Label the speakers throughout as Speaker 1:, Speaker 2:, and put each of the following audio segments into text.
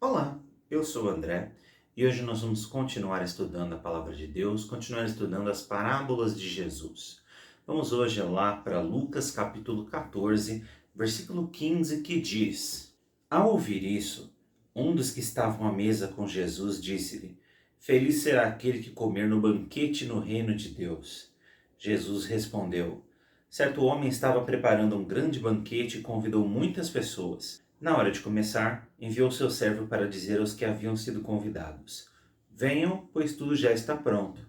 Speaker 1: Olá, eu sou o André e hoje nós vamos continuar estudando a palavra de Deus, continuar estudando as parábolas de Jesus. Vamos hoje lá para Lucas capítulo 14, versículo 15, que diz: Ao ouvir isso, um dos que estavam à mesa com Jesus disse-lhe: Feliz será aquele que comer no banquete no reino de Deus. Jesus respondeu: Certo homem estava preparando um grande banquete e convidou muitas pessoas. Na hora de começar, enviou seu servo para dizer aos que haviam sido convidados: Venham, pois tudo já está pronto.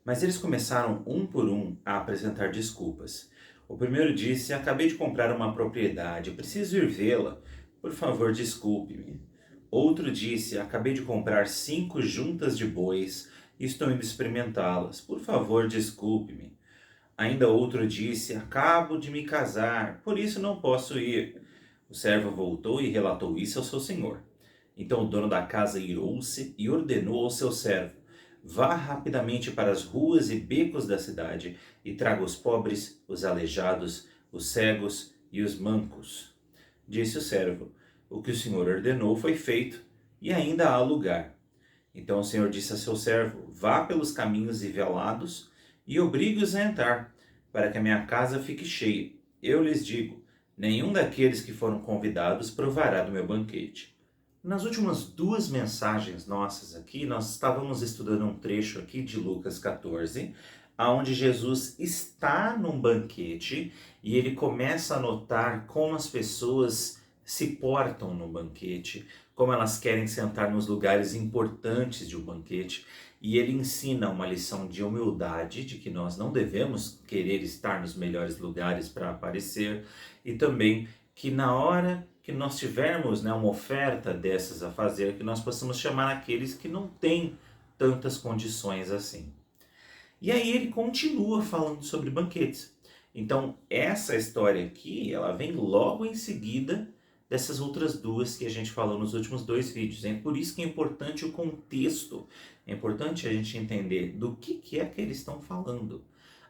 Speaker 1: Mas eles começaram um por um a apresentar desculpas. O primeiro disse: Acabei de comprar uma propriedade, preciso ir vê-la. Por favor, desculpe-me. Outro disse: Acabei de comprar 5 juntas de bois e estou indo experimentá-las. Por favor, desculpe-me. Ainda outro disse: Acabo de me casar, por isso não posso ir. O servo voltou e relatou isso ao seu senhor. Então o dono da casa irou-se e ordenou ao seu servo: Vá rapidamente para as ruas e becos da cidade e traga os pobres, os aleijados, os cegos e os mancos. Disse o servo: O que o senhor ordenou foi feito, e ainda há lugar. Então o senhor disse a seu servo: Vá pelos caminhos e velados e obrigue-os a entrar, para que a minha casa fique cheia. Eu lhes digo: nenhum daqueles que foram convidados provará do meu banquete. Nas últimas duas mensagens nossas aqui, nós estávamos estudando um trecho aqui de Lucas 14, onde Jesus está num banquete e ele começa a notar como as pessoas se portam no banquete, como elas querem sentar nos lugares importantes de um banquete, e ele ensina uma lição de humildade, de que nós não devemos querer estar nos melhores lugares para aparecer, e também que na hora que nós tivermos uma oferta dessas a fazer, que nós possamos chamar aqueles que não têm tantas condições assim. E aí ele continua falando sobre banquetes. Então essa história aqui, ela vem logo em seguida dessas outras duas que a gente falou nos últimos dois vídeos. É por isso que é importante o contexto. É importante a gente entender do que é que eles estão falando.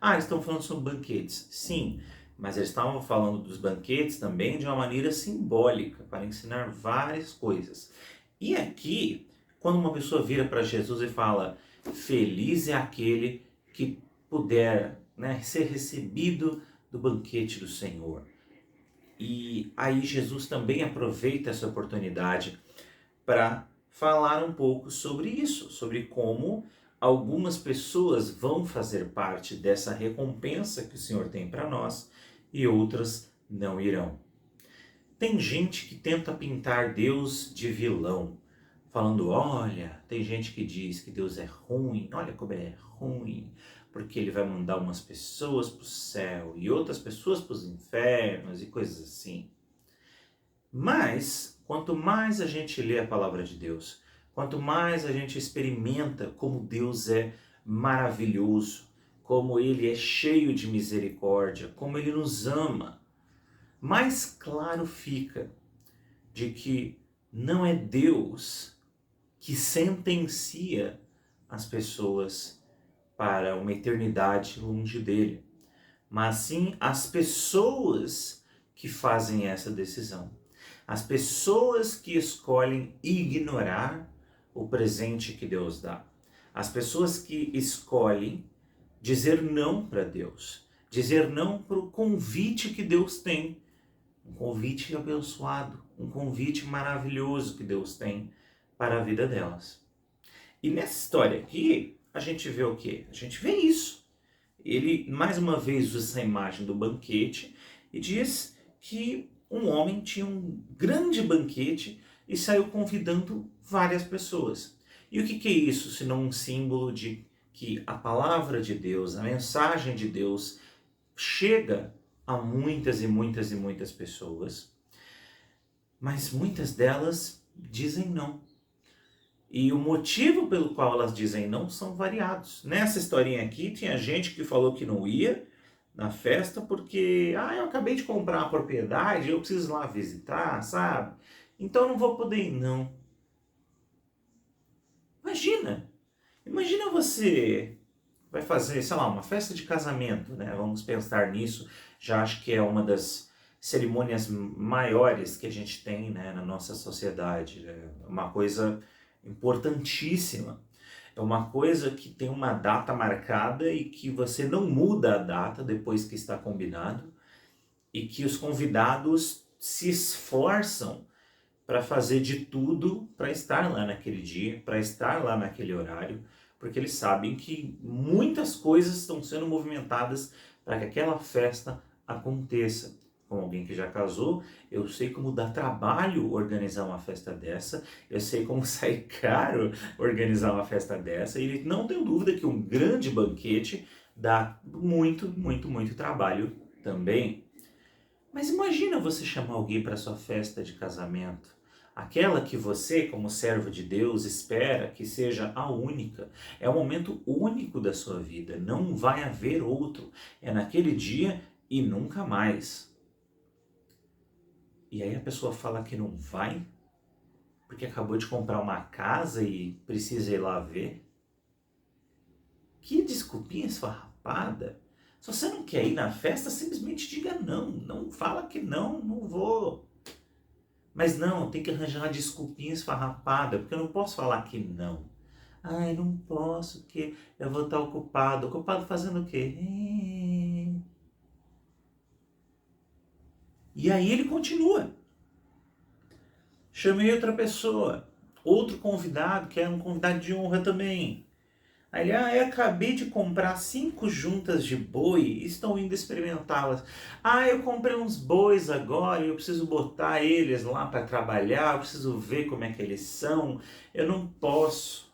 Speaker 1: Eles estão falando sobre banquetes. Sim, mas eles estavam falando dos banquetes também de uma maneira simbólica, para ensinar várias coisas. E aqui, quando uma pessoa vira para Jesus e fala: Feliz é aquele que puder ser recebido do banquete do Senhor. E aí Jesus também aproveita essa oportunidade para falar um pouco sobre isso, sobre como algumas pessoas vão fazer parte dessa recompensa que o Senhor tem para nós e outras não irão. Tem gente que tenta pintar Deus de vilão, falando: olha, tem gente que diz que Deus é ruim, olha como ele é ruim, porque ele vai mandar umas pessoas para o céu e outras pessoas para os infernos e coisas assim. Mas, quanto mais a gente lê a palavra de Deus, quanto mais a gente experimenta como Deus é maravilhoso, como ele é cheio de misericórdia, como ele nos ama, mais claro fica de que não é Deus que sentencia as pessoas para uma eternidade longe dele, mas sim as pessoas que fazem essa decisão. As pessoas que escolhem ignorar o presente que Deus dá. As pessoas que escolhem dizer não para Deus, dizer não para o convite que Deus tem. Um convite abençoado, um convite maravilhoso que Deus tem para a vida delas. E nessa história aqui, a gente vê o quê? A gente vê isso. Ele, mais uma vez, usa essa imagem do banquete e diz que um homem tinha um grande banquete e saiu convidando várias pessoas. E o que é isso, senão um símbolo de que a palavra de Deus, a mensagem de Deus, chega a muitas e muitas e muitas pessoas, mas muitas delas dizem não. E o motivo pelo qual elas dizem não são variados. Nessa historinha aqui, tinha gente que falou que não ia na festa porque, eu acabei de comprar uma propriedade, eu preciso ir lá visitar, sabe? Então eu não vou poder ir, não. Imagina você vai fazer, sei lá, uma festa de casamento, né? Vamos pensar nisso, já acho que é uma das cerimônias maiores que a gente tem, né, na nossa sociedade. É uma coisa importantíssima. É uma coisa que tem uma data marcada e que você não muda a data depois que está combinado e que os convidados se esforçam para fazer de tudo para estar lá naquele dia, para estar lá naquele horário, porque eles sabem que muitas coisas estão sendo movimentadas para que aquela festa aconteça. Com alguém que já casou, eu sei como dá trabalho organizar uma festa dessa, eu sei como sai caro organizar uma festa dessa, e não tenho dúvida que um grande banquete dá muito, muito, muito trabalho também. Mas imagina você chamar alguém para sua festa de casamento, aquela que você, como servo de Deus, espera que seja a única. É o momento único da sua vida, não vai haver outro. É naquele dia e nunca mais. E aí a pessoa fala que não vai, porque acabou de comprar uma casa e precisa ir lá ver. Que desculpinha esfarrapada. Se você não quer ir na festa, simplesmente diga não. Não fala que não, não vou. Mas não, tem que arranjar uma desculpinha esfarrapada, porque eu não posso falar que não. Ai, não posso, que eu vou estar ocupado. Ocupado fazendo o quê? E aí ele continua. Chamei outra pessoa, outro convidado, que era um convidado de honra também. Aí, eu acabei de comprar 5 juntas de boi e estou indo experimentá-las. Eu comprei uns bois agora e eu preciso botar eles lá para trabalhar, eu preciso ver como é que eles são, eu não posso.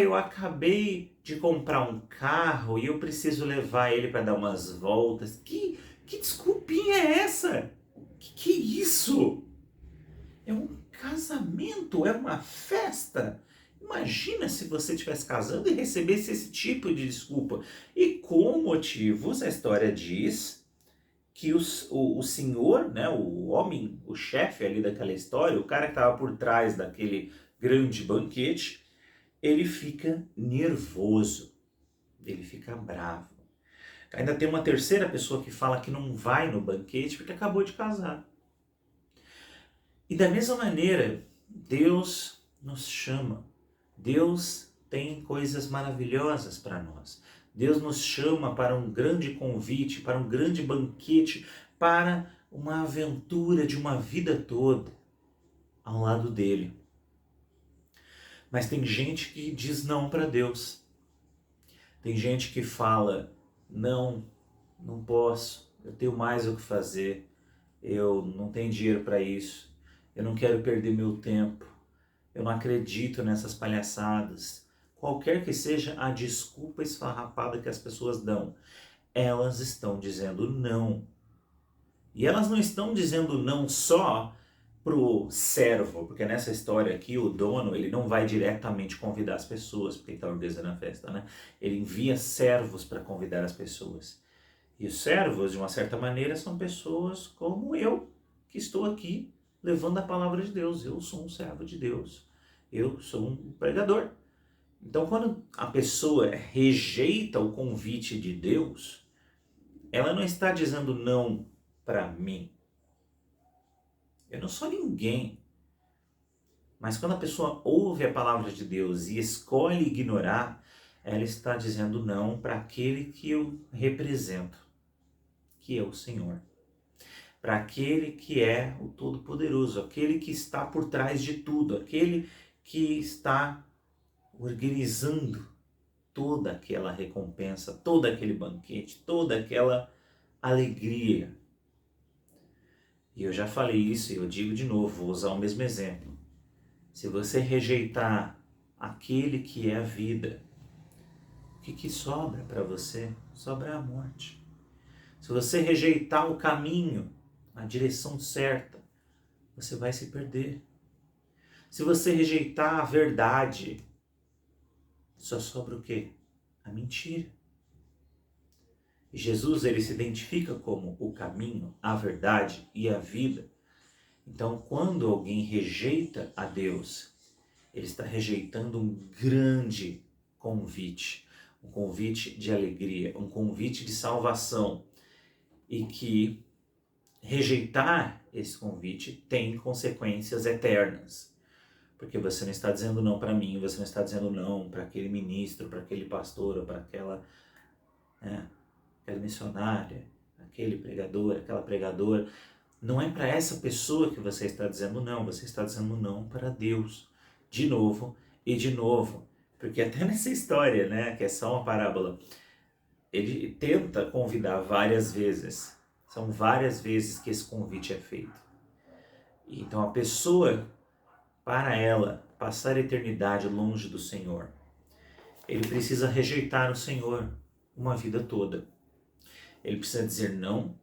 Speaker 1: Eu acabei de comprar um carro e eu preciso levar ele para dar umas voltas. Que desculpinha é essa? Que é isso? É um casamento, é uma festa. Imagina se você estivesse casando e recebesse esse tipo de desculpa. E com motivos, a história diz que o senhor, né, o homem, o chefe ali daquela história, o cara que estava por trás daquele grande banquete, ele fica nervoso, ele fica bravo. Ainda tem uma terceira pessoa que fala que não vai no banquete porque acabou de casar. E da mesma maneira, Deus nos chama. Deus tem coisas maravilhosas para nós. Deus nos chama para um grande convite, para um grande banquete, para uma aventura de uma vida toda ao lado dele. Mas tem gente que diz não para Deus. Tem gente que fala, não, não posso, eu tenho mais o que fazer, eu não tenho dinheiro para isso, eu não quero perder meu tempo, eu não acredito nessas palhaçadas. Qualquer que seja a desculpa esfarrapada que as pessoas dão, elas estão dizendo não. E elas não estão dizendo não só pro servo, porque nessa história aqui o dono ele não vai diretamente convidar as pessoas, porque ele está organizando a festa, né? Ele envia servos para convidar as pessoas. E os servos, de uma certa maneira, são pessoas como eu, que estou aqui levando a palavra de Deus. Eu sou um servo de Deus. Eu sou um pregador. Então, quando a pessoa rejeita o convite de Deus, ela não está dizendo não para mim. Eu não sou ninguém. Mas quando a pessoa ouve a palavra de Deus e escolhe ignorar, ela está dizendo não para aquele que eu represento, que é o Senhor. Para aquele que é o Todo-Poderoso, aquele que está por trás de tudo, aquele que está organizando toda aquela recompensa, todo aquele banquete, toda aquela alegria. E eu já falei isso e eu digo de novo, vou usar o mesmo exemplo. Se você rejeitar aquele que é a vida, o que sobra para você? Sobra a morte. Se você rejeitar o caminho, a direção certa, você vai se perder. Se você rejeitar a verdade, só sobra o quê? A mentira. E Jesus, ele se identifica como o caminho, a verdade e a vida. Então, quando alguém rejeita a Deus, ele está rejeitando um grande convite, um convite de alegria, um convite de salvação, e que rejeitar esse convite tem consequências eternas. Porque você não está dizendo não para mim, você não está dizendo não para aquele ministro, para aquele pastor, ou para aquela missionária, aquele pregador, aquela pregadora. Não é para essa pessoa que você está dizendo não, você está dizendo não para Deus. De novo e de novo. Porque até nessa história, né, que é só uma parábola, ele tenta convidar várias vezes. São várias vezes que esse convite é feito. Então a pessoa, para ela passar a eternidade longe do Senhor, ele precisa rejeitar o Senhor uma vida toda. Ele precisa dizer não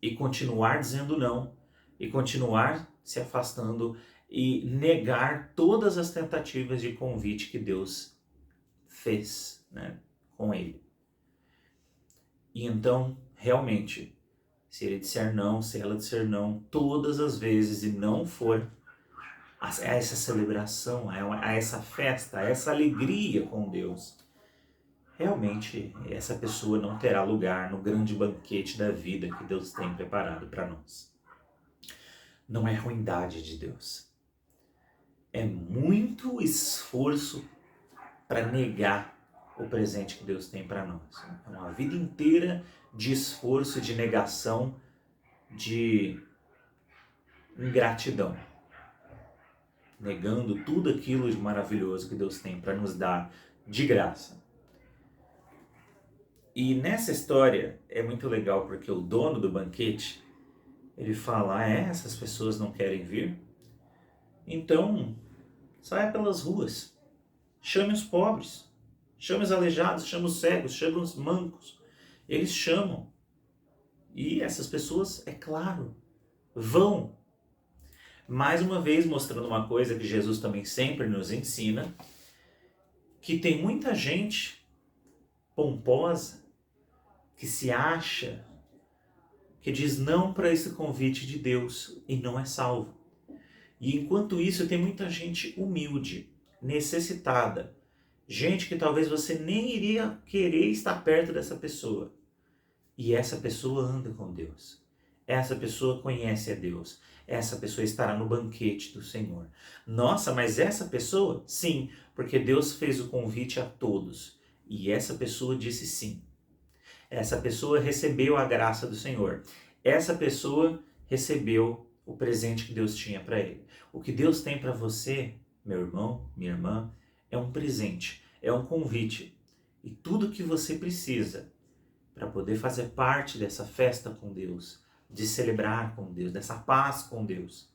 Speaker 1: e continuar dizendo não, e continuar se afastando e negar todas as tentativas de convite que Deus fez, né, com ele. E então, realmente, se ele disser não, se ela disser não, todas as vezes e não for a essa celebração, a essa festa, a essa alegria com Deus, realmente essa pessoa não terá lugar no grande banquete da vida que Deus tem preparado para nós. Não é ruindade de Deus. É muito esforço para negar o presente que Deus tem para nós. É uma vida inteira de esforço, de negação, de ingratidão. Negando tudo aquilo de maravilhoso que Deus tem para nos dar de graça. E nessa história é muito legal porque o dono do banquete, ele fala, essas pessoas não querem vir? Então, saia pelas ruas, chame os pobres, chame os aleijados, chame os cegos, chame os mancos. Eles chamam. E essas pessoas, é claro, vão. Mais uma vez mostrando uma coisa que Jesus também sempre nos ensina, que tem muita gente pomposa, que se acha, que diz não para esse convite de Deus e não é salvo. E enquanto isso tem muita gente humilde, necessitada, gente que talvez você nem iria querer estar perto dessa pessoa. E essa pessoa anda com Deus. Essa pessoa conhece a Deus. Essa pessoa estará no banquete do Senhor. Nossa, mas essa pessoa? Sim, porque Deus fez o convite a todos. E essa pessoa disse sim. Essa pessoa recebeu a graça do Senhor. Essa pessoa recebeu o presente que Deus tinha para ele. O que Deus tem para você, meu irmão, minha irmã, é um presente, é um convite. E tudo que você precisa para poder fazer parte dessa festa com Deus, de celebrar com Deus, dessa paz com Deus,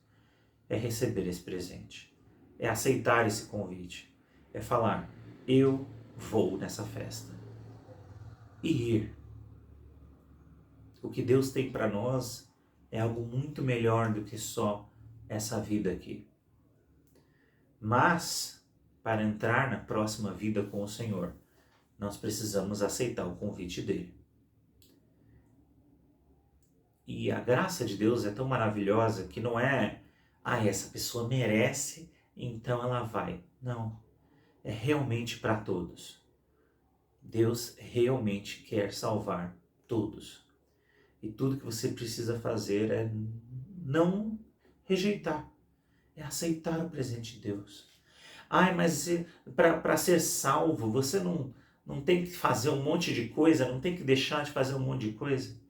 Speaker 1: é receber esse presente, é aceitar esse convite, é falar, eu vou nessa festa e ir. O que Deus tem para nós é algo muito melhor do que só essa vida aqui. Mas, para entrar na próxima vida com o Senhor, nós precisamos aceitar o convite dele. E a graça de Deus é tão maravilhosa que não é, essa pessoa merece, então ela vai. Não, é realmente para todos. Deus realmente quer salvar todos. E tudo que você precisa fazer é não rejeitar, é aceitar o presente de Deus. Mas para ser salvo, você não tem que fazer um monte de coisa, não tem que deixar de fazer um monte de coisa.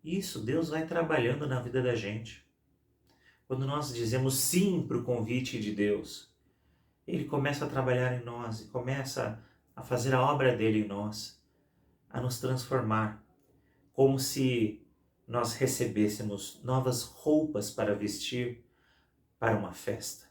Speaker 1: Isso, Deus vai trabalhando na vida da gente. Quando nós dizemos sim para o convite de Deus, Ele começa a trabalhar em nós e começa a fazer a obra dele em nós, a nos transformar, como se nós recebêssemos novas roupas para vestir para uma festa.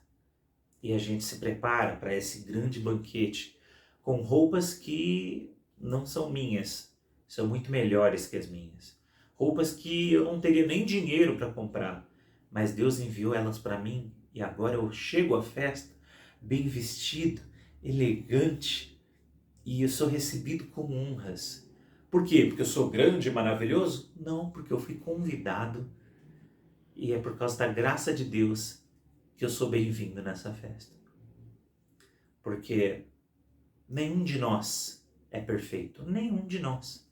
Speaker 1: E a gente se prepara para esse grande banquete com roupas que não são minhas, são muito melhores que as minhas. Roupas que eu não teria nem dinheiro para comprar, mas Deus enviou elas para mim e agora eu chego à festa bem vestido, elegante e eu sou recebido com honras. Por quê? Porque eu sou grande e maravilhoso? Não, porque eu fui convidado e é por causa da graça de Deus que eu sou bem-vindo nessa festa. Porque nenhum de nós é perfeito, nenhum de nós.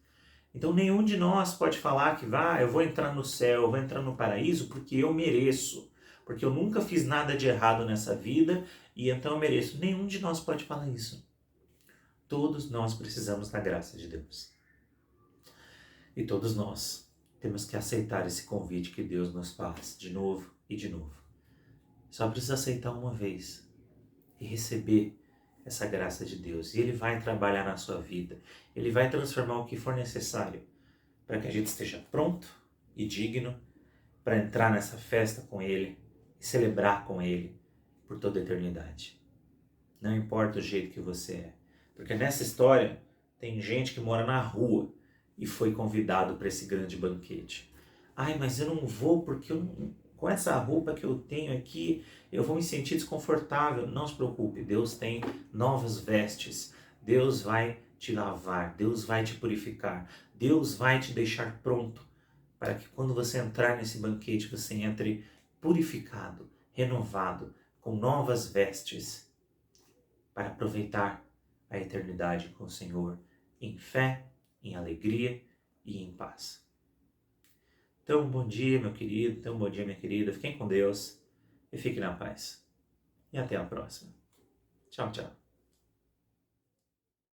Speaker 1: Então nenhum de nós pode falar que eu vou entrar no céu, eu vou entrar no paraíso porque eu mereço, porque eu nunca fiz nada de errado nessa vida e então eu mereço. Nenhum de nós pode falar isso. Todos nós precisamos da graça de Deus. E todos nós temos que aceitar esse convite que Deus nos faz de novo e de novo. Só precisa aceitar uma vez e receber essa graça de Deus. E Ele vai trabalhar na sua vida. Ele vai transformar o que for necessário para que a gente esteja pronto e digno para entrar nessa festa com Ele e celebrar com Ele por toda a eternidade. Não importa o jeito que você é. Porque nessa história tem gente que mora na rua e foi convidado para esse grande banquete. Ai, mas eu não vou porque com essa roupa que eu tenho aqui, eu vou me sentir desconfortável. Não se preocupe, Deus tem novas vestes. Deus vai te lavar, Deus vai te purificar, Deus vai te deixar pronto para que quando você entrar nesse banquete, você entre purificado, renovado, com novas vestes, para aproveitar a eternidade com o Senhor em fé, em alegria e em paz. Então, bom dia, meu querido, então, bom dia, minha querida. Fiquem com Deus e fiquem na paz. E até a próxima. Tchau, tchau.